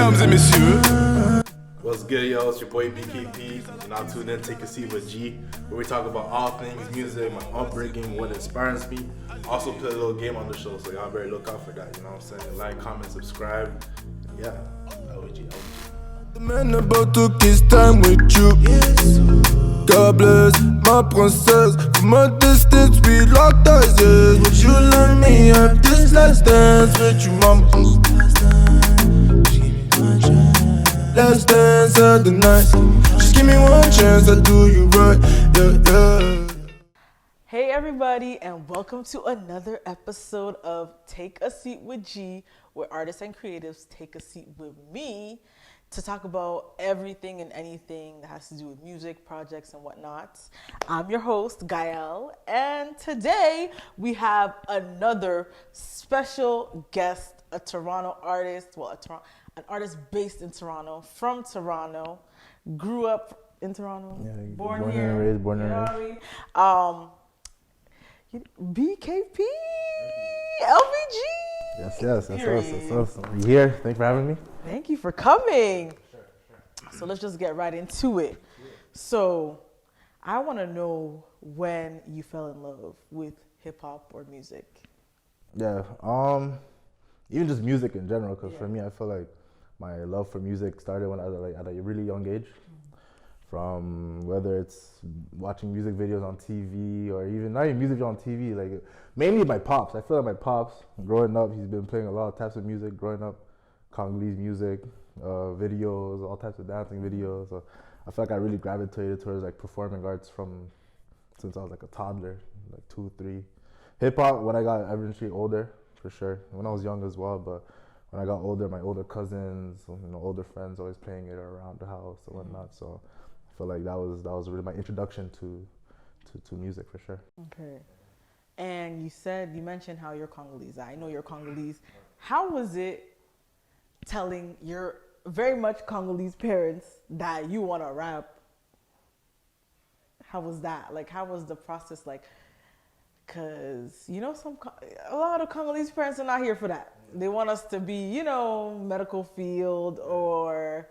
Mesdames et messieurs. What's good, yo? It's your boy BKP, and I'm tuned in Take a Seat with G, where we talk about all things music, my upbringing, what inspires me. Also play a little game on the show, so y'all better look out for that, you know what I'm saying? Like, comment, subscribe. Yeah, LG. The man about to kiss time with you. God bless my princess. From a distance, we locked eyes. Yes. Would you let me have this last dance with you, mama? Last dance of the night. Just give me one chance, I'll do you right. Yeah, yeah. Hey everybody, and welcome to another episode of Take a Seat with G, where artists and creatives take a seat with me to talk about everything and anything that has to do with music, projects, and whatnot. I'm your host, Gael, and today we have another special guest, a Toronto artist, an artist based in Toronto, from Toronto, grew up in Toronto, born here, and raised, born and raised. BKP, LVG. Yes, that's awesome. You here? Thanks for having me. Thank you for coming. So let's just get right into it. So I want to know when you fell in love with hip hop or music. Yeah, even just music in general, because for me, I feel like my love for music started when I was at a really young age. From whether it's watching music videos on TV or even not even music videos on TV, like mainly my pops. I feel like my pops, growing up, he's been playing a lot of types of music growing up, Congolese music, videos, all types of dancing videos. So I feel like I really gravitated towards like performing arts since I was like a toddler, like 2, 3. Hip hop when I got eventually older, for sure. When I was young as well, but when I got older, my older cousins, older friends, always playing it around the house and whatnot. So I feel like that was really my introduction to music, for sure. Okay. And you mentioned how you're Congolese. I know you're Congolese. How was it telling your very much Congolese parents that you want to rap? How was that? Like, how was the process like? Because, a lot of Congolese parents are not here for that. They want us to be, medical field or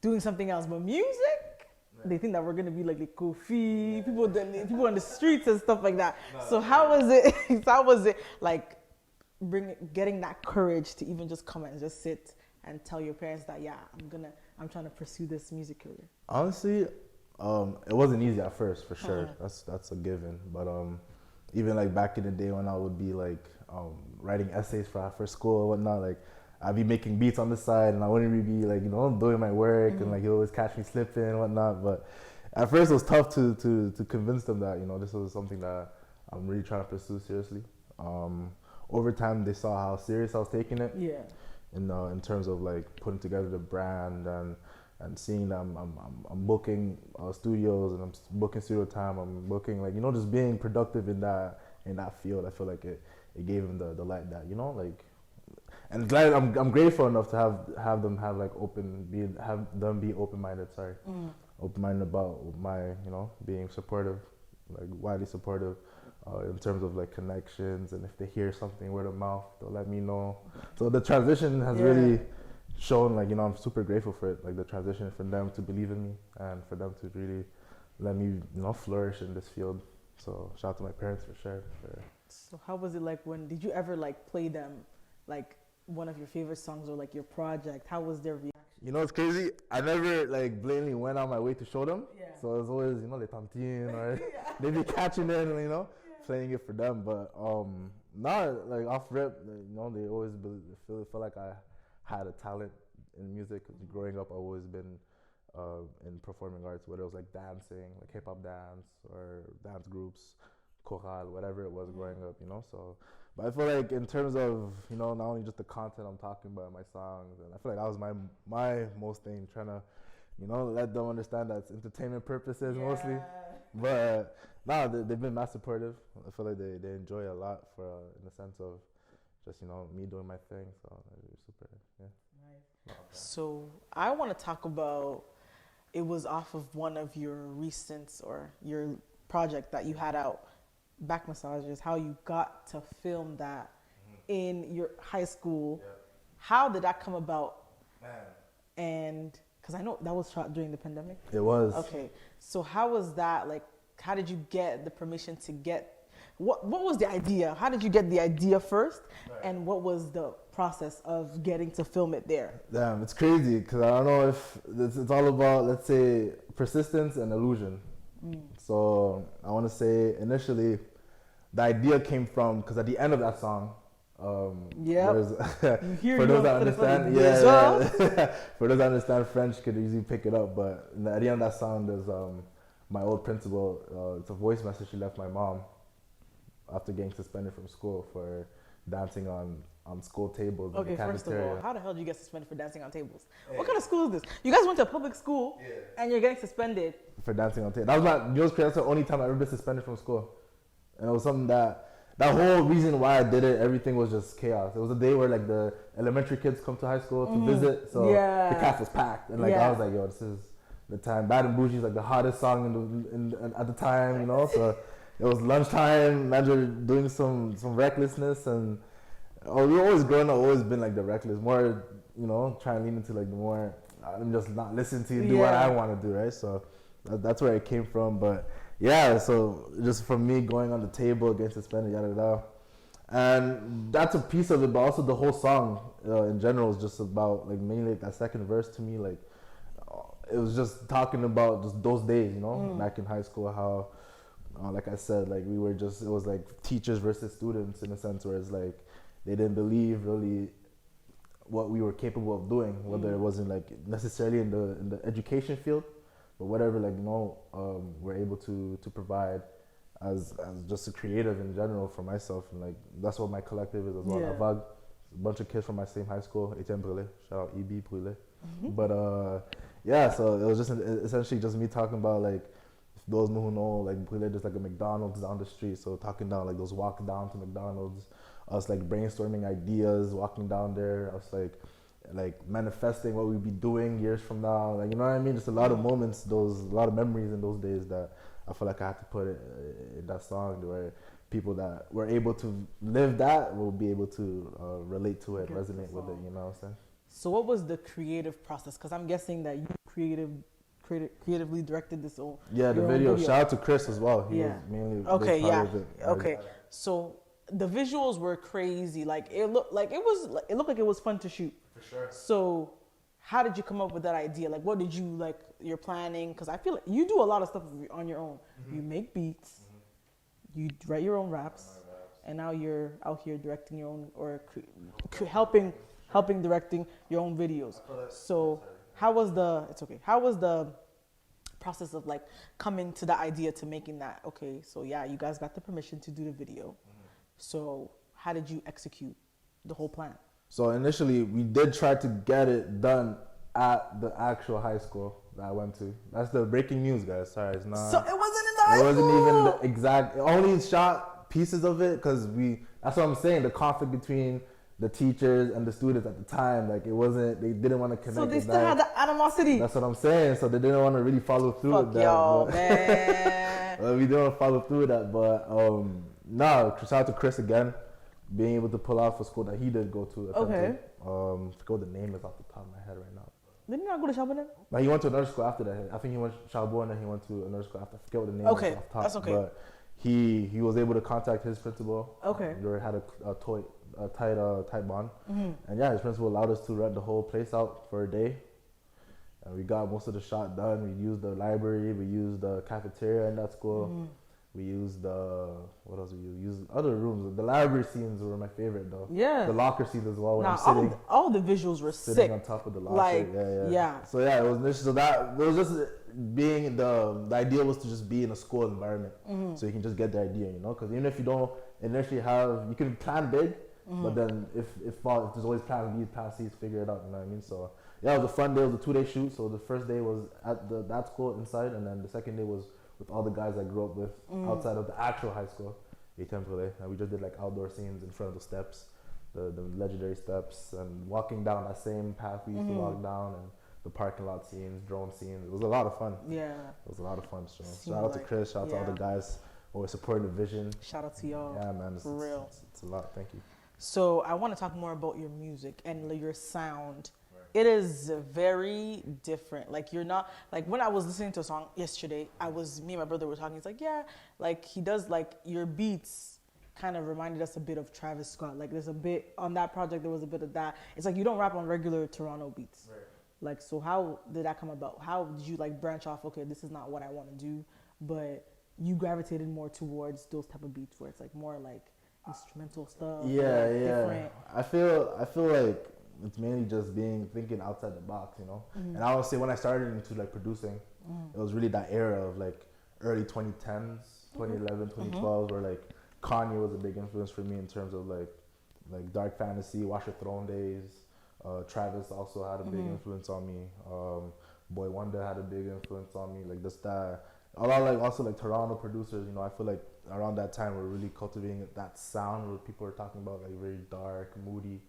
doing something else. But music, they think that we're going to be like the Kofi, people on the streets and stuff like that. So how was it? How was it like getting that courage to even just come and just sit and tell your parents that, I'm trying to pursue this music career? Honestly, it wasn't easy at first, for sure. That's a given. But even like back in the day when I would be like writing essays for school and whatnot, like I'd be making beats on the side and I wouldn't really be like, doing my work and like you always catch me slipping and whatnot. But at first it was tough to convince them that, this was something that I'm really trying to pursue seriously. Over time they saw how serious I was taking it. Yeah. In terms of like putting together the brand and seeing that I'm booking studios and I'm booking studio time. I'm booking like just being productive in that field. I feel like it gave them the light that and glad I'm grateful enough to have them have like be open-minded. Open-minded about my being supportive, like widely supportive. In terms of like connections, and if they hear something word of mouth, they'll let me know. So the transition has really shown like I'm super grateful for it, like the transition for them to believe in me and for them to really let me flourish in this field. So shout out to my parents for sure. So how was it like did you ever like play them like one of your favorite songs or like your project? How was their reaction? It's crazy. I never like blatantly went on my way to show them. Yeah. So it was always les tantines or they be catching it and playing it for them. But not like off rip. They always feel like I had a talent in music. Cause growing up, I've always been in performing arts, whether it was like dancing, like hip hop dance or dance groups, chorale, whatever it was growing up. So. But I feel like in terms of, not only just the content I'm talking about in my songs, and I feel like that was my most thing, trying to, let them understand that it's entertainment purposes mostly. But they've been mad supportive. I feel like they enjoy a lot in the sense of just, me doing my thing. So they're super, Nice. So I want to talk about, it was off of one of your recent or your project that you had out, Back Massages, how you got to film that in your high school. Yeah. How did that come about? And because I know that was shot during the pandemic. It was. Okay, so how was that? Like, how did you get the permission to get? What was the idea? How did you get the idea first? And what was the process of getting to film it there? Damn, it's crazy because I don't know if it's all about, let's say, persistence and illusion. So I want to say initially, the idea came from, because at the end of that song, there's for those that understand, for those that understand French could easily pick it up. But at the end of that song, there's my old principal. It's a voice message she left my mom after getting suspended from school for dancing on school tables. Okay, in the first of cafeteria. all, how the hell did you get suspended for dancing on tables? What kind of school is this? You guys went to a public school and you're getting suspended for dancing on tables. That was not, you know, that's the only time I ever been suspended from school, and it was something that whole reason why I did it, everything was just chaos. It was a day where like the elementary kids come to high school to visit, so the class was packed, and like I was like, yo, this is the time. Bad and Bougie is like the hottest song at the time, you know. So it was lunchtime. Imagine doing some recklessness, and we were always growing up, always been like the reckless, more, you know, trying to lean into like the more, I'm just not listening to you, do what I want to do, right? So that's where it came from. But yeah, so just from me going on the table, getting suspended, yada yada, and that's a piece of it. But also the whole song in general is just about like mainly like that second verse to me, like it was just talking about just those days, you know, back in high school, how like I said, like we were just, it was like teachers versus students in a sense, where it's like they didn't believe really what we were capable of doing, whether it wasn't like necessarily in the education field, but whatever, like, you know, we're able to provide as just a creative in general for myself. And like that's what my collective is as well. Avag, a bunch of kids from my same high school, Etienne Brûlé, shout out EB Brûlé. But yeah, so it was just essentially just me talking about, like, those who know, like Brûlé, there's like a McDonald's down the street, so talking down like those walks down to McDonald's, us like brainstorming ideas, walking down there, us like manifesting what we'd be doing years from now, like, you know what I mean? Just a lot of moments, a lot of memories in those days that I feel like I had to put it in that song, where people that were able to live that will be able to relate to it, resonate with it, you know what I'm saying? So what was the creative process? Because I'm guessing that you creatively directed this whole the video. Shout out to Chris as well. He was mainly a big part of it. Okay. So the visuals were crazy. Like it looked like it was fun to shoot. For sure. So how did you come up with that idea? Like, what did you, like, you're planning? Because I feel like you do a lot of stuff on your own. You make beats, you write your own raps, and now you're out here directing your own, or helping directing your own videos. So how was the process of like coming to the idea to making that? Okay, so yeah, you guys got the permission to do the video. So how did you execute the whole plan? So initially we did try to get it done at the actual high school that I went to. That's the breaking news, guys. Sorry, it's not. So it wasn't in the high school? It wasn't even the exact, only shot pieces of it, because that's what I'm saying, the conflict between the teachers and the students at the time, like it wasn't, they didn't want to connect. So they still had the animosity. That's what I'm saying. So they didn't want to really follow through with that. Y'all, man. We didn't follow through with that, but shout out to Chris again, being able to pull out for school that he did go to. Okay. I forgot what the name is off the top of my head right now. Didn't you not go to Chabon? No, he went to another school after that. I think he went to Chabon and then he went to another school after. I forget what the name is off the top. That's okay. But he was able to contact his principal. Okay. They had a tight bond. And yeah, his principal allowed us to rent the whole place out for a day. And we got most of the shot done. We used the library, we used the cafeteria in that school. We used what else we used? Other rooms. The library scenes were my favorite though. Yeah. The locker scenes as well. When I'm sitting, all the visuals were sitting sick. on top of the locker. Like, yeah. So yeah, it was just being the idea was to just be in a school environment, so you can just get the idea, you know. Because even if you don't initially you can plan big, but then if there's always plan B, plan C, figure it out. You know what I mean? So yeah, it was a fun day. It was a 2-day shoot. So the first day was at that school inside, and then the second day was with all the guys I grew up with outside of the actual high school, Etienne Brûlé. And we just did like outdoor scenes in front of the steps, the legendary steps, and walking down that same path we used to walk down, and the parking lot scenes, drone scenes. It was a lot of fun. Yeah. It was a lot of fun. So shout out to Chris, shout out to all the guys who were supporting the vision. Shout out to y'all. Yeah, man. For real. It's a lot. Thank you. So I want to talk more about your music and your sound. It is very different. Like you're not like when I was listening to a song yesterday, me and my brother were talking. He's like, yeah, like he does like your beats kind of reminded us a bit of Travis Scott. Like there's a bit on that project. There was a bit of that. It's like you don't rap on regular Toronto beats. Right. Like so, how did that come about? How did you like branch off? Okay, this is not what I want to do, but you gravitated more towards those type of beats where it's like more like instrumental stuff. Yeah, like yeah. Different. I feel like it's mainly just thinking outside the box, you know. Mm-hmm. And I would say when I started into like producing, it was really that era of like early 2010s, 2011, 2012, where like Kanye was a big influence for me in terms of like dark fantasy, Watch Your Throne days. Travis also had a big influence on me. Boy Wonder had a big influence on me. Like just that. A lot like also like Toronto producers, you know, I feel like around that time we're really cultivating that sound where people are talking about like very dark, moody.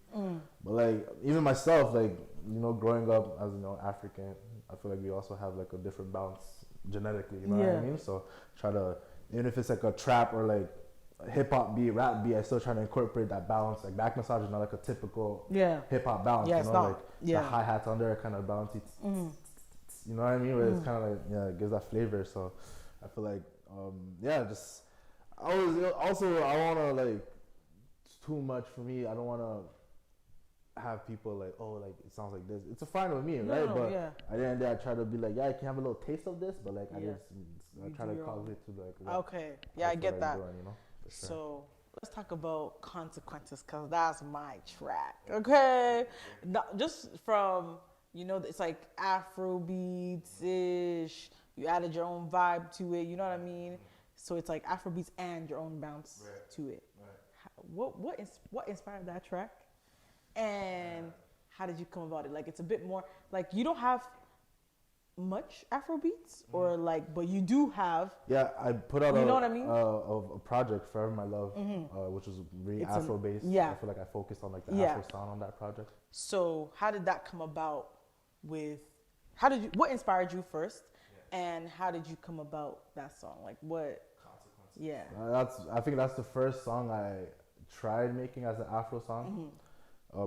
But like even myself, like, you know, growing up as, you know, African, I feel like we also have like a different bounce genetically, you know what I mean? So try to, even if it's like a trap or like a hip hop beat, rap beat, I still try to incorporate that balance. Like back massage is not like a typical hip hop bounce, you know, like the hi-hats under kind of bouncy. You know what I mean? Where it's kind of like, it gives that flavor. So I feel like, I want to like, it's too much for me. I don't want to have people like, oh, like it sounds like this. It's fine with me, right? But at the end of the day, I try to be like, I can have a little taste of this, but like I try to cultivate to like. Okay, I get that. Doing, you know? Sure. So let's talk about Consequences, because that's my track. Okay, just from. You know, it's like Afro beats-ish. You added your own vibe to it. You know what I mean? So it's like Afro beats and your own bounce to it. Right. What inspired that track? And how did you come about it? Like, it's a bit more like you don't have much Afro beats, or like, but you do have. Yeah, I put out you know what I mean? A project, Forever My Love, which was really Afro based. I feel like I focused on like the Afro sound on that project. So how did that come about? What inspired you first, and how did you come about that song? Like what? Consequences. I think that's the first song I tried making as an Afro song.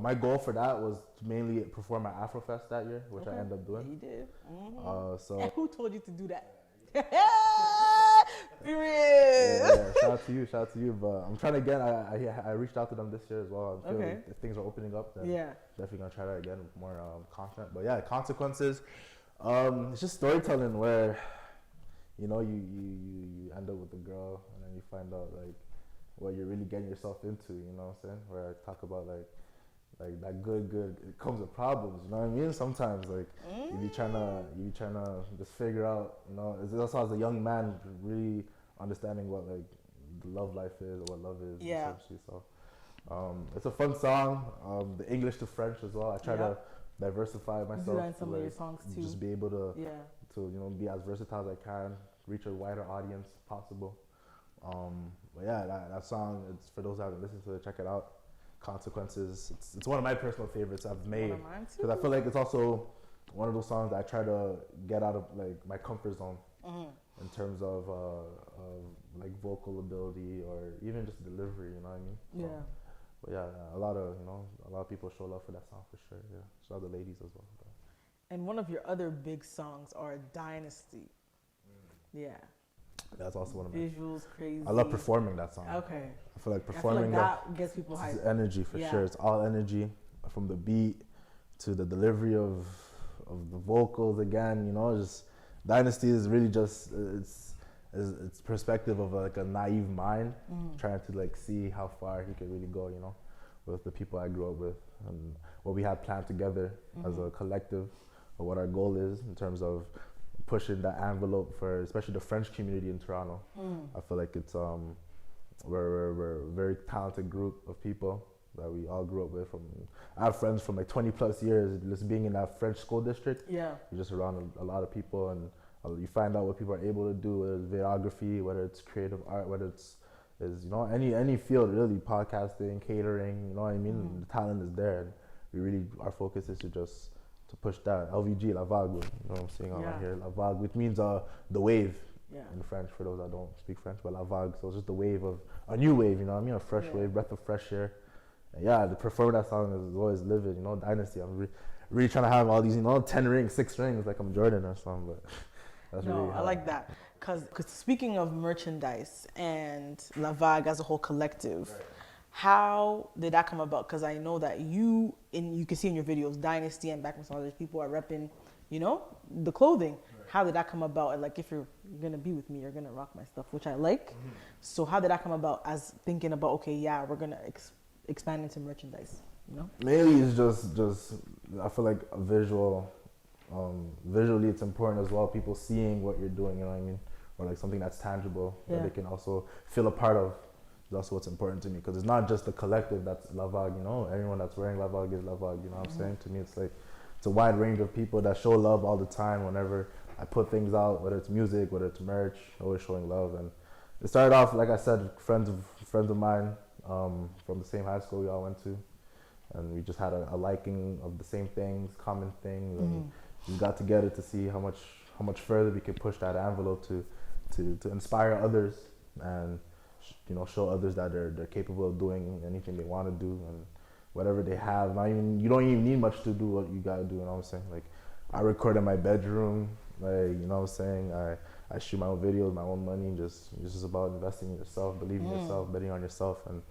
My goal for that was to mainly perform at Afrofest that year, which I ended up doing. You did. And who told you to do that? Period. Shout out to you. But I'm trying to again. I reached out to them this year as well. I feel like if things are opening up, then definitely gonna try that again with more content. But yeah, Consequences. It's just storytelling where, you know, you end up with a girl and then you find out like what you're really getting yourself into. You know what I'm saying? Where I talk about like that good it comes with problems, you know what I mean? Sometimes like you be trying to just figure out, you know, it's also as a young man really understanding what like love life is or what love is essentially. So it's a fun song. The English to French as well. I try to diversify myself to some of your songs too. Just be able to you know, be as versatile as I can, reach a wider audience possible. But yeah, that song, it's for those who haven't listened to it, check it out. Consequences. It's one of my personal favorites I've made, because I feel like it's also one of those songs that I try to get out of like my comfort zone in terms of like vocal ability or even just delivery. You know what I mean? But yeah, a lot of people show love for that song for sure. Yeah, shout out the ladies as well. And one of your other big songs are Dynasty. Yeah. That's also one of my visuals. Crazy. I love performing that song. Okay. I feel like performing that gets people hyped. It's energy for sure. It's all energy, from the beat to the delivery of the vocals. Again, you know, just Dynasty is really just it's perspective of like a naive mind trying to like see how far he could really go. You know, with the people I grew up with and what we had planned together as a collective, or what our goal is in terms of pushing that envelope for especially the French community in Toronto. I feel like it's we're a very talented group of people that we all grew up with. I have friends from like 20 plus years just being in that French school district. Yeah, you're just around a lot of people, and you find out what people are able to do, whether it's videography, whether it's creative art, whether it's you know, any field really, podcasting, catering. You know what I mean? The talent is there, and we really, our focus is to push that. LVG, la vague, you know what I'm saying right here, la vague, which means the wave in French, for those that don't speak French, but la vague, so it's just the wave of, a new wave, you know what I mean, a fresh wave, breath of fresh air, And yeah, the performing that song is always livid. You know, Dynasty. I'm really trying to have all these, you know, 10 rings, 6 rings, like I'm Jordan or something. But that's really I like that. Because speaking of merchandise and La Vague as a whole collective, how did that come about? Because I know that you can see in your videos, Dynasty and Back Massage, people are repping, you know, the clothing. Right. How did that come about? And like, if you're going to be with me, you're going to rock my stuff, which I like. Mm-hmm. So how did that come about as thinking about, okay, yeah, we're going to expand into merchandise, you know? Mainly it's just I feel like a visual, visually it's important as well. People seeing what you're doing, you know what I mean? Or like something that's tangible that they can also feel a part of. That's what's important to me, because it's not just the collective that's La Vague, you know. Everyone that's wearing La Vague is La Vague, you know what I'm saying? To me, it's like, it's a wide range of people that show love all the time whenever I put things out, whether it's music, whether it's merch, always showing love. And it started off, like I said, friends of mine from the same high school we all went to. And we just had a liking of the same things, common things. And we got together to see how much further we could push that envelope to inspire others and, you know, show others that they're capable of doing anything they want to do, and whatever they have. You don't even need much to do what you gotta do. You know what I'm saying? Like, I record in my bedroom. Like, you know what I'm saying? I shoot my own videos, my own money. Just about investing in yourself, believing in yourself, betting on yourself, and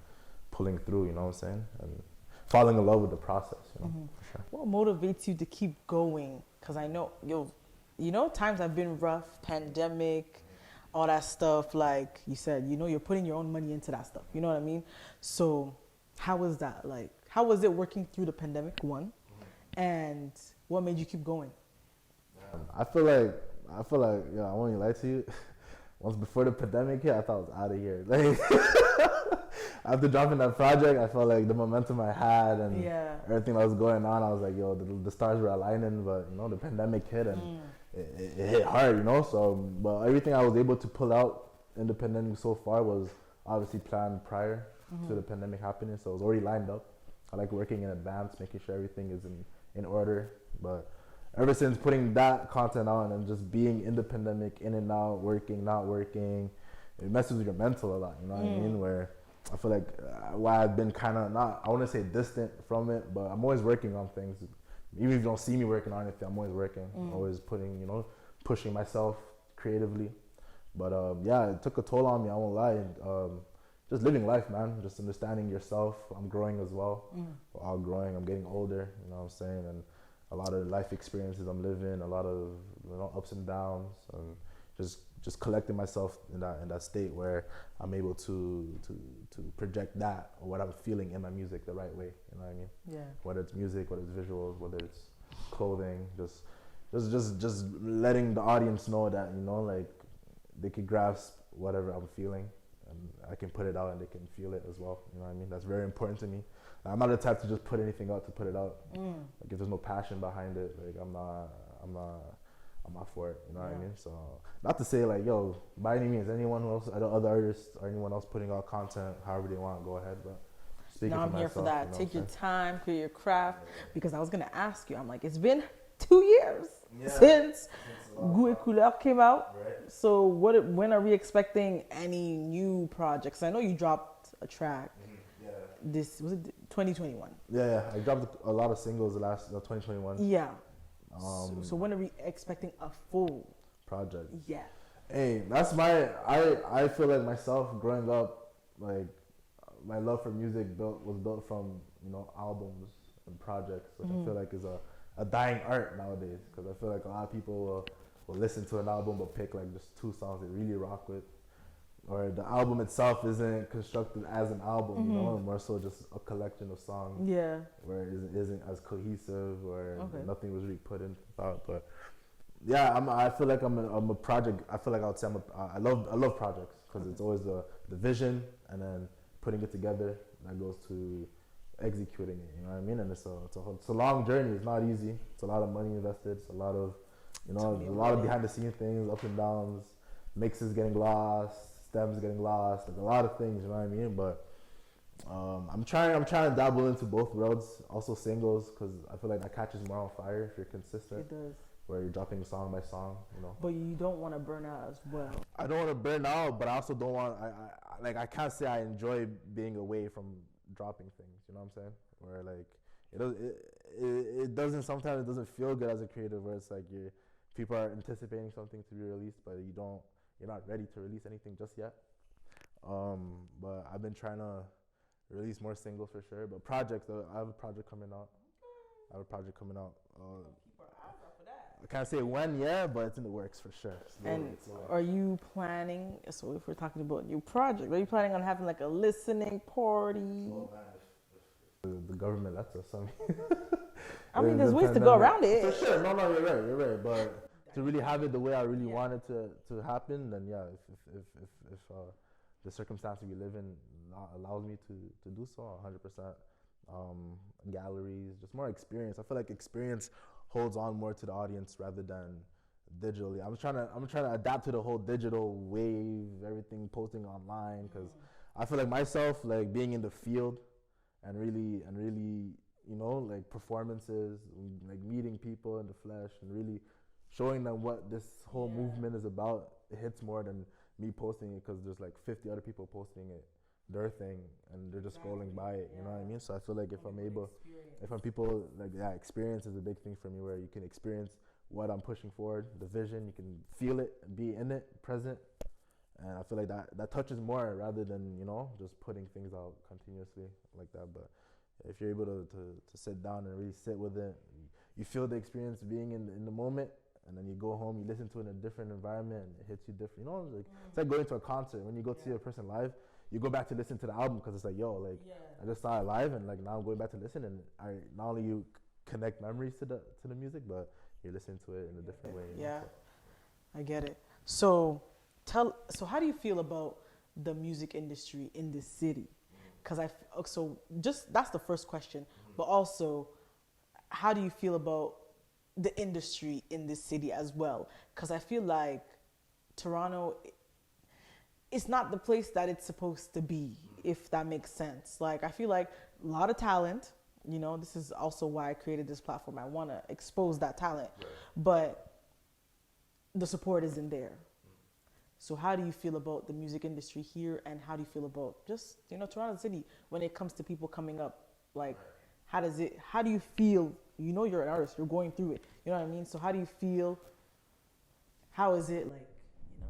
pulling through. You know what I'm saying? And falling in love with the process. You know, for sure. What motivates you to keep going? Because I know you know, times have been rough, pandemic, all that stuff. Like you said, you know, you're putting your own money into that stuff. You know what I mean? So how was that? Like, how was it working through the pandemic, one? And what made you keep going? I feel like, yeah, I won't even lie to you. Once before the pandemic hit, I thought I was out of here. Like, after dropping that project, I felt like the momentum I had and everything that was going on, I was like, yo, the stars were aligning. But, you know, the pandemic hit and it hit hard, you know. So, but everything I was able to pull out in the pandemic so far was obviously planned prior to the pandemic happening. So it was already lined up. I like working in advance, making sure everything is in order. But ever since putting that content on and just being in the pandemic, in and out, working, not working, it messes with your mental a lot, you know what I mean? Where I feel like why I've been kind of not, I wouldn't say distant from it, but I'm always working on things. Even if you don't see me working on anything, I'm always working, always putting, you know, pushing myself creatively. But yeah, it took a toll on me, I won't lie. Just living life, man, just understanding yourself. I'm growing as well. We're all growing, I'm getting older, you know what I'm saying? And a lot of life experiences I'm living, a lot of, you know, ups and downs, and just collecting myself in that state where I'm able to project that or what I'm feeling in my music the right way. You know what I mean? Yeah. Whether it's music, whether it's visuals, whether it's clothing, just letting the audience know that, you know, like, they could grasp whatever I'm feeling, and I can put it out and they can feel it as well. You know what I mean? That's very important to me. I'm not the type to just put anything out to put it out. Like, if there's no passion behind it, like, I'm not for it. You know what I mean? So, not to say like, yo, by any means, anyone else, other artists or anyone else putting out content, however they want, go ahead. But speaking I'm for here myself, for that. you know, Take your time, create your craft. Because I was gonna ask you, I'm like, it's been 2 years since Goût et Couleur came out. Right. So when are we expecting any new projects? I know you dropped a track. This was it 2021. Yeah, I dropped a lot of singles the last 2021. Yeah. So when are we expecting a full project? Yeah. Hey, that's I feel like myself growing up, like, my love for music was built from, you know, albums and projects, which I feel like is a dying art nowadays, because I feel like a lot of people will listen to an album but pick like just 2 songs they really rock with, or the album itself isn't constructed as an album, you know, more so just a collection of songs. Yeah. Where it isn't as cohesive, or nothing was really put in thought. But yeah, I feel like I'm a project. I feel like I would say I love projects, because it's always the vision and then putting it together that goes to executing it. You know what I mean? And it's a long journey. It's not easy. It's a lot of money invested. It's a lot of, you know, a lot of behind the scenes things, ups and downs, mixes getting lost, stems getting lost, like a lot of things, you know what I mean? But I'm trying to dabble into both worlds, also singles, because I feel like that catches more on fire if you're consistent. It does. Where you're dropping song by song, you know. But you don't want to burn out as well. I don't want to burn out, but I also don't want, I can't say I enjoy being away from dropping things. You know what I'm saying? Where like it doesn't sometimes it doesn't feel good as a creative where it's like people are anticipating something to be released, but you're not ready to release anything just yet. But I've been trying to release more singles for sure. But projects, I have a project coming out. I can't say when yet, but it's in the works for sure. And are you planning, so if we're talking about new project, are you planning on having like a listening party? The government lets us. I mean, there's ways to go around it. For sure. No, you're right. But to really have it the way I really want it to happen, then yeah, if the circumstance we live in allows me to do so, 100%. Galleries, just more experience. I feel like experience holds on more to the audience rather than digitally. I'm trying to adapt to the whole digital wave, everything posting online, because I feel like myself, like being in the field and really, you know, like performances, like meeting people in the flesh and really showing them what this whole movement is about. It hits more than me posting it because there's like 50 other people posting it, their thing, and they're just scrolling by it. You know what I mean? So I feel like if I'm people, like experience is a big thing for me, where you can experience what I'm pushing forward, the vision, you can feel it, be in it, present, and I feel like that touches more rather than, you know, just putting things out continuously like that. But if you're able to sit down and really sit with it, you feel the experience being in the moment. And then you go home, you listen to it in a different environment, and it hits you different. You know, like it's like going to a concert. When you go to see a person live, you go back to listen to the album because it's like, yo, like I just saw it live, and like now I'm going back to listen, and not only you connect memories to the music, but you're listening to it in a different way. Yeah, I get it. So how do you feel about the music industry in this city? Because that's the first question, but also, how do you feel about the industry in this city as well? Because I feel like Toronto, it's not the place that it's supposed to be, if that makes sense. Like, I feel like a lot of talent, you know, this is also why I created this platform. I want to expose that talent, but the support isn't there. So how do you feel about the music industry here, and how do you feel about just, you know, Toronto City when it comes to people coming up? Like, how do you feel? You know, you're an artist, you're going through it, you know what I mean? So how do you feel? How is it, like, you know?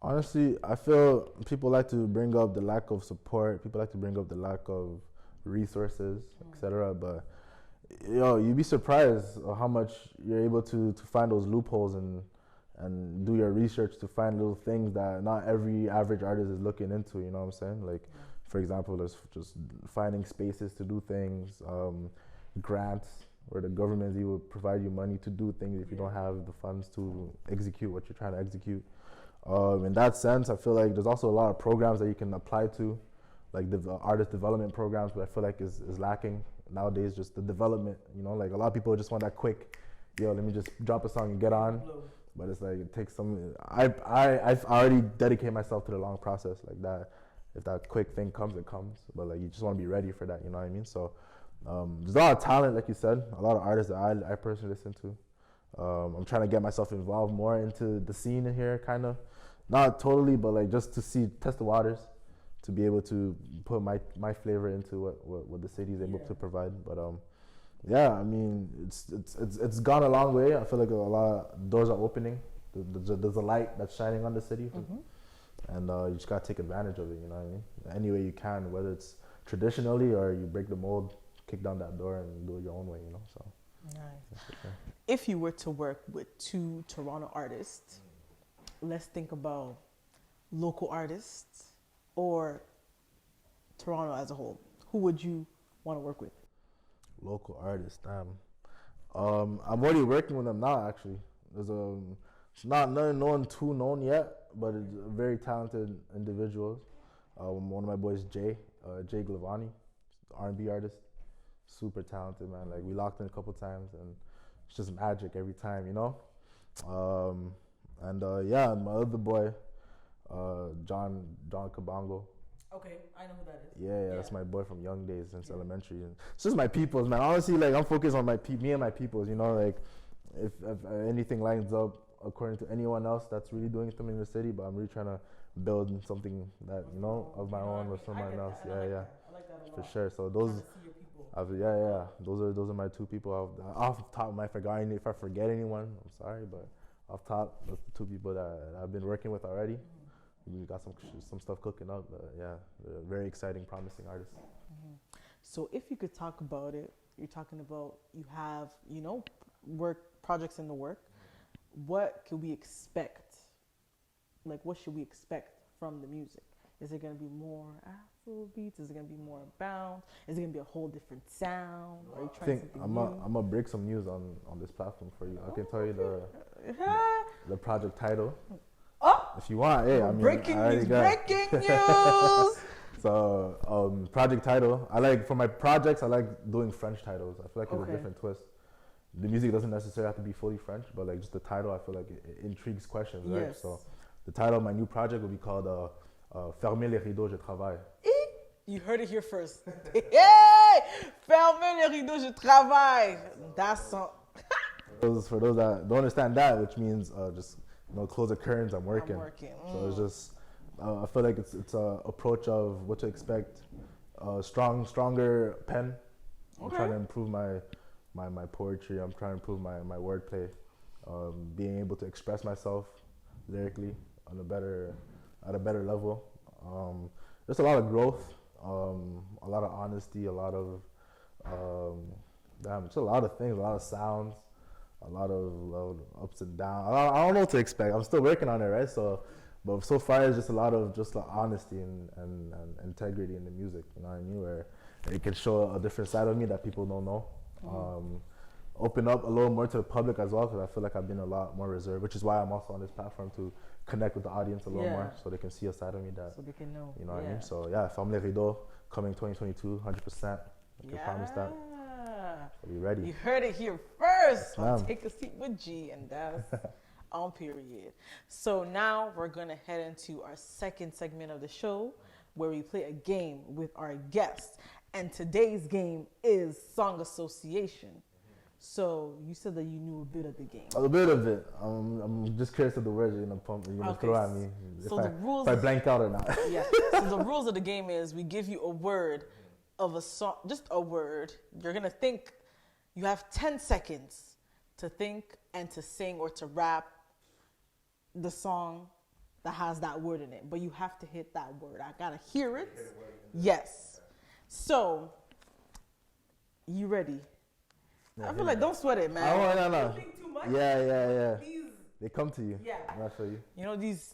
Honestly, I feel people like to bring up the lack of support. People like to bring up the lack of resources, etc. But you'd be surprised how much you're able to find those loopholes and do your research to find little things that not every average artist is looking into. You know what I'm saying? Like, for example, there's just finding spaces to do things, grants, where the government will provide you money to do things if you don't have the funds to execute what you're trying to execute. In that sense, I feel like there's also a lot of programs that you can apply to, like the artist development programs, but I feel like is lacking nowadays, just the development, you know, like a lot of people just want that quick, let me just drop a song and get on. But it's like, it takes I've already dedicated myself to the long process like that. If that quick thing comes, it comes. But like, you just want to be ready for that, you know what I mean? So there's a lot of talent, like you said, a lot of artists that I personally listen to. I'm trying to get myself involved more into the scene in here, kind of. Not totally, but like just to test the waters, to be able to put my flavor into what the city is able to provide. But I mean, it's gone a long way. I feel like a lot of doors are opening. There's a light that's shining on the city, and you just gotta take advantage of it. You know what I mean? Any way you can, whether it's traditionally or you break the mold, kick down that door and do it your own way. You know, so. Nice. If you were to work with two Toronto artists, let's think about local artists or Toronto as a whole. Who would you want to work with? Local artists, damn. I'm already working with them now, actually. There's it's not no one too known yet, but it's a very talented individuals. One of my boys, Jay Glavani, R&B artist, super talented, man. Like, we locked in a couple times, and it's just magic every time, you know. My other boy, John Kabongo. Okay, I know who that is. Yeah, that's my boy from young days since elementary. And it's just my peoples, man. Honestly, like, I'm focused on me and my peoples, you know, like, if anything lines up according to anyone else that's really doing something in the city, but I'm really trying to build something that, you know, of my own with someone else. I like for sure. So those, those are my two people. Off the top, if I forget anyone, I'm sorry, but off top, those are the two people that I've been working with already. We got some stuff cooking up, but yeah, they're very exciting, promising artists. So if you could talk about it, you're talking about you have, work projects in the work. What can we expect? Like, what should we expect from the music? Is it going to be more Afro beats? Is it going to be more bounce? Is it going to be a whole different sound? Are you trying something new? I'm gonna break some news on this platform for you. I can tell you the project title. Oh, if you want. Hey, breaking news. So, project title. For my projects, I like doing French titles. I feel like it's a different twist. The music doesn't necessarily have to be fully French, but like just the title, I feel like it intrigues questions, right? Yes. So, the title of my new project will be called Fermez les rideaux, je travaille. You heard it here first. Hey! Fermez les rideaux, je travaille. That's some. For those that don't understand that, which means just close the curtains. I'm working. So it's just I feel like it's a approach of what to expect. Stronger pen. I'm trying to improve my poetry. I'm trying to improve my wordplay. Being able to express myself lyrically at a better level. There's a lot of growth, a lot of honesty, a lot of just a lot of things, a lot of sounds, a lot of ups and downs. I don't know what to expect. I'm still working on it, right? But so far it's just a lot of honesty and integrity in the music. You know what I mean? Where it can show a different side of me that people don't know. Open up a little more to the public as well, because I feel like I've been a lot more reserved, which is why I'm also on this platform to connect with the audience a little more, so they can see a side of me that, so they can know. You know what I mean? So yeah, Ferme les rideaux, coming 2022, 100%. I can promise that. So be ready. You heard it here first. Yes, Take a seat with G, and that's on period. So now we're gonna head into our second segment of the show, where we play a game with our guests. And today's game is Song Association. So you said that you knew a bit of the game. A bit of it. I'm just curious of the words you're gonna throw at me. So if I blank out or not. Yeah. So the rules of the game is we give you a word of a song, just a word. You're gonna think. You have 10 seconds to think and to sing or to rap the song that has that word in it. But you have to hit that word. I gotta hear it. Yes. So, you ready? Yeah, I feel like don't sweat it, man. No. Don't think too much. Yeah. They come to you. Yeah. I feel you. You know, these.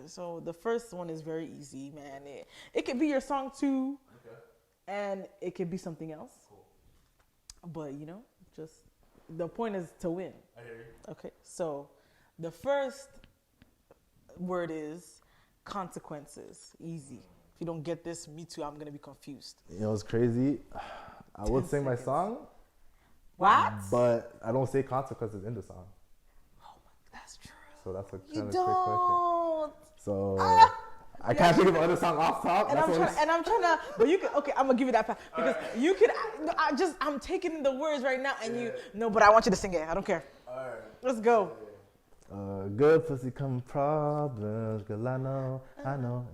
So the first one is very easy, man. It could be your song too, and it could be something else. Cool. But just the point is to win. I hear you. Okay. So the first word is consequences. Easy. If you don't get this, me too. I'm gonna be confused. It's crazy. I would sing my song. What? But I don't say consequences in the song. Oh, that's true. So that's a kind You of trick question. don't. So I can't think of another song off top. And I'm trying to, but you can. Okay, I'm gonna give you that pass because you can. I'm taking the words right now, and but I want you to sing it. I don't care. All right. Let's go. Good pussy come problems, girl, I know,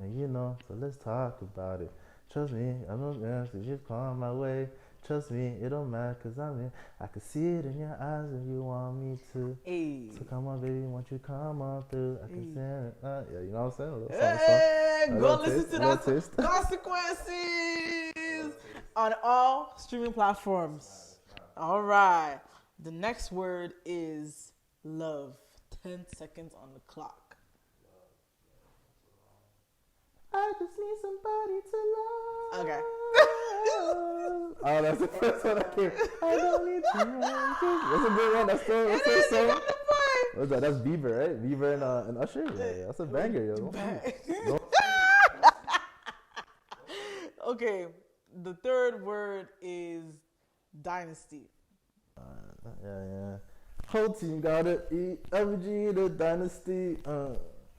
and you know, so let's talk about it. Trust me, I don't answer, you come my way. Trust me, it don't matter, cause I can see it in your eyes and you want me to. Hey. So come on, baby, won't you come on through? I can send it. Yeah, you know what I'm saying? A little Hey, song. go listen to that. Consequences on all streaming platforms. All right. The next word is love. 10 seconds on the clock. I just need somebody to love. Okay. Oh, that's the first one I came. I don't need you. That's a good one. That's the song. What's that? That's Bieber, right? Bieber and Usher. Yeah, that's a banger, yo. Okay. The third word is Dynasty. Yeah. Whole team gotta eat. OG the Dynasty. OG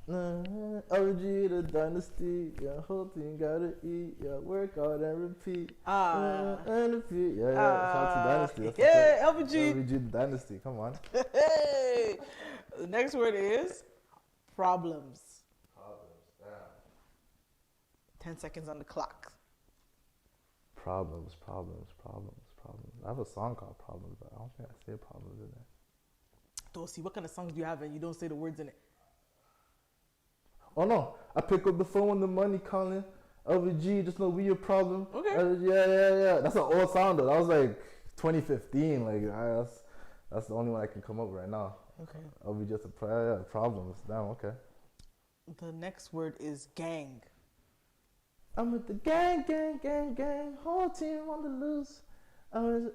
the Dynasty. Yeah, whole team gotta eat. Yeah, work hard and repeat. And repeat. Yeah. Shout out to Dynasty. That's LBG. LBG the Dynasty. Come on. Hey. The next word is problems. 10 seconds on the clock. Problems. I have a song called Problems, but I don't think I say problems in there. Don't see what kind of songs do you have and you don't say the words in it. Oh no, I pick up the phone when the money calling. LVG, just know we your problem. Okay. Yeah. That's an old song though. That was like 2015. Like that's the only one I can come up with right now. Okay. LVG just problems. Damn. Okay. The next word is gang. I'm with the gang. Whole team on the loose. No,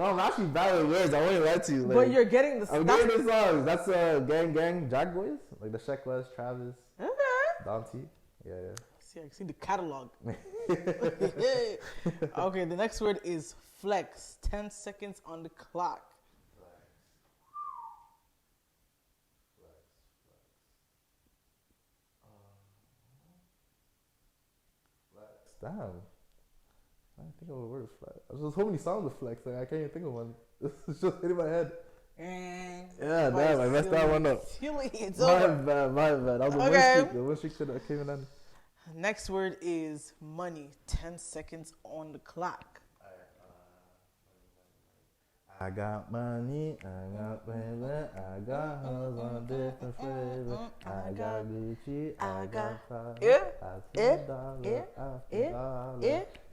I'm actually bad with words. I won't lie to you. Like, But you're getting the I'm getting the songs. That's gang, Jag Boys, like the Sheck West, Travis, Okay. Dante. Yeah. See, I see the catalog. Okay, the next word is flex. 10 seconds on the clock. Damn. I can't think of a word of flex. There's so many songs of flex. Like I can't even think of one. It's just hitting my head. Yeah, damn, I messed that one up. It's My over. bad. That was the one streak that came in. Next word is money. 10 seconds on the clock. I got money, I got baby, I got hoes on different flavor. I got Gucci, I got Prada, I feel dollar. You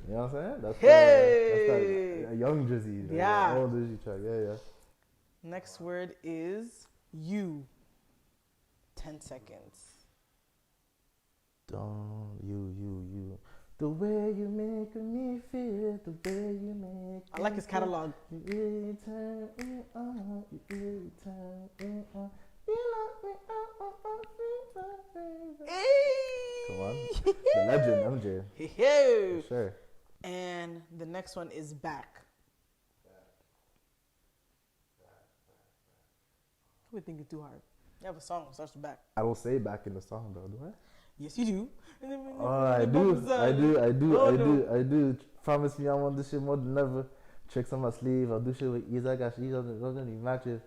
know what I'm saying? That's that young Drizzy, Yeah. Old Drizzy track. Yeah. Next word is you. 10 seconds. Don't you. The way you make me feel, the way you make I like his catalog. You really turn me on, you really turn me on. You knock me out, baby. Come on. The legend, MJ. Hey. For sure. And the next one is back. We're thinking too hard. You have a song that starts with back. I don't say back in the song though, do I? Yes, you do. Oh, I do. Promise me I want this shit more than ever. Tricks on my sleeve, I'll do shit with ease. I got ease on the matches.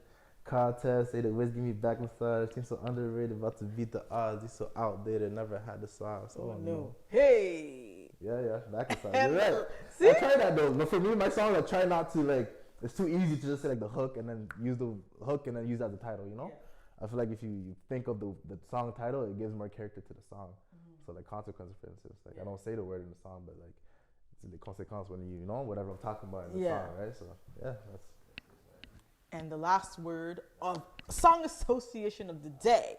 Contest, say the Wiz give me back massage. Seems so underrated, about to beat the odds. He's so outdated, never had the song. So no. Hey. Yeah, back massage. You're right. See? I try that though, but for me, my song, I try not to like. It's too easy to just say like the hook and then use the hook and then use that as a title. You know. Yeah. I feel like if you think of the song title, it gives more character to the song. So like Consequence, for instance, like I don't say the word in the song, but like it's the consequence when you know whatever I'm talking about in the song, right? So yeah, that's. And the last word of song association of the day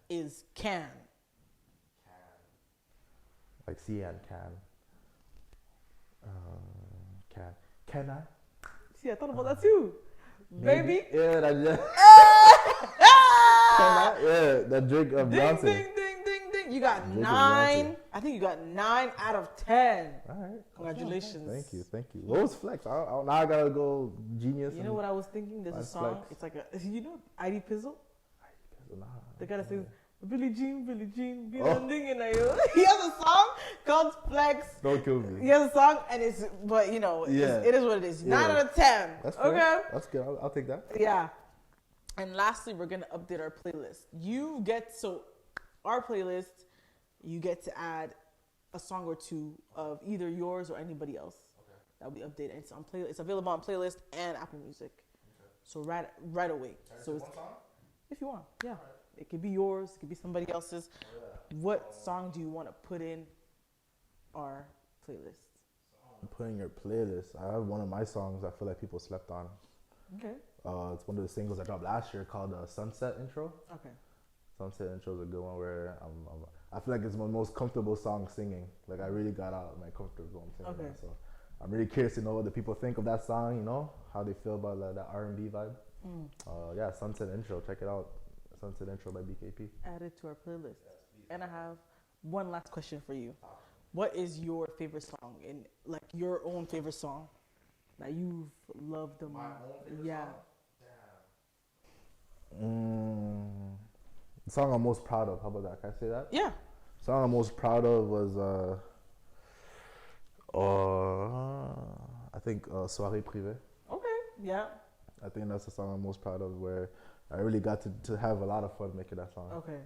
is can. Like can. Can. Can I? See, I thought about that too. Baby. Yeah, that. Yeah, that Drake of Beyonce. Ding. You got Drake 9. I think you got 9 out of 10. All right. Congratulations. Thank you. What was flex? Now I gotta go genius. You know what I was thinking? There's a song. Flex. It's like you know ID Pizzle? Nah. The guy that says Billie Jean, be landing in you. He has a song called Flex. Don't kill me. He has a song and it's, but you know, it is what it is. 9 out of 10. That's fair. Okay. That's good. I'll take that. Yeah. And lastly, we're gonna update our playlist. Our playlist, you get to add a song or two of either yours or anybody else. Okay. That'll be updated. It's on playlist. It's available on playlist and Apple Music. Okay. So right away. So it's, one song? If you want, yeah. Right. It could be yours. It could be somebody else's. Oh, yeah. What song do you want to put in our playlist? Putting your playlist. I have one of my songs I feel like people slept on. Okay. It's one of the singles I dropped last year called Sunset Intro. Okay. Sunset Intro is a good one where I feel like it's my most comfortable song singing. Like I really got out of my comfort zone singing. Okay. So I'm really curious to know what the people think of that song. You know how they feel about that R&B vibe. Yeah, Sunset Intro. Check it out. Sunset Intro by BKP. Add it to our playlist. Yes, and I have one last question for you. What is your favorite song? In like your own favorite song that you've loved the most? My own favorite song? The song I'm most proud of. How about that? Can I say that? Yeah. The song I'm most proud of was I think Soirée Privée. Okay. Yeah. I think that's the song I'm most proud of, where I really got to have a lot of fun making that song. Okay.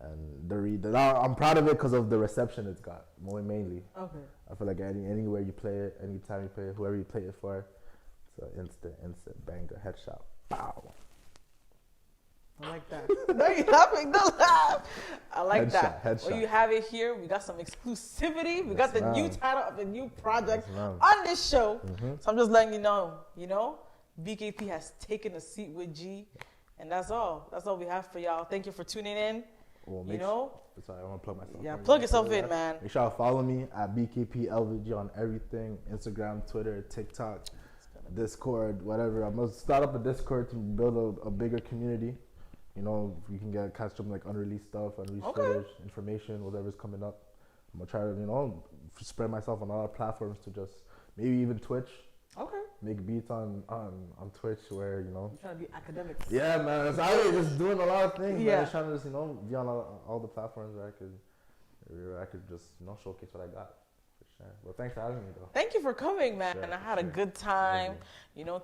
And I'm proud of it because of the reception it's got, mainly. Okay. I feel like anywhere you play it, anytime you play it, whoever you play it for, it's an instant banger, headshot. Bow. I like that. No, you're laughing. Don't laugh. I like that. Headshot. Well, you have it here. We got some exclusivity. We got the new title of the new project Yes, on this show. So I'm just letting you know, BKP has taken a seat with G. And that's all. That's all we have for y'all. Thank you for tuning in. Well, sorry, I want to plug myself. Yeah, plug yourself in, man. Make sure to follow me at BKPLVG on everything: Instagram, Twitter, TikTok, Discord, whatever. I'm gonna start up a Discord to build a bigger community. You can catch some like unreleased stuff, unreleased footage, information, whatever's coming up. I'm gonna try to spread myself on other platforms to just maybe even Twitch. Okay. Make beats on Twitch where You're trying to be academic. Yeah, man. It's out just doing a lot of things. Yeah. Man. Just trying to just be on all the platforms where I could just showcase what I got. For sure. Well, thanks for having me though. Thank you for coming, man. Sure, I had a good time.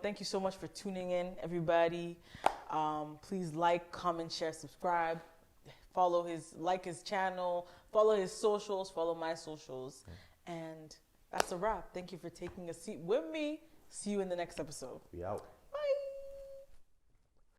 Thank you so much for tuning in, everybody. Please like, comment, share, subscribe. Follow his channel. Follow his socials. Follow my socials. And that's a wrap. Thank you for taking a seat with me. See you in the next episode. We out.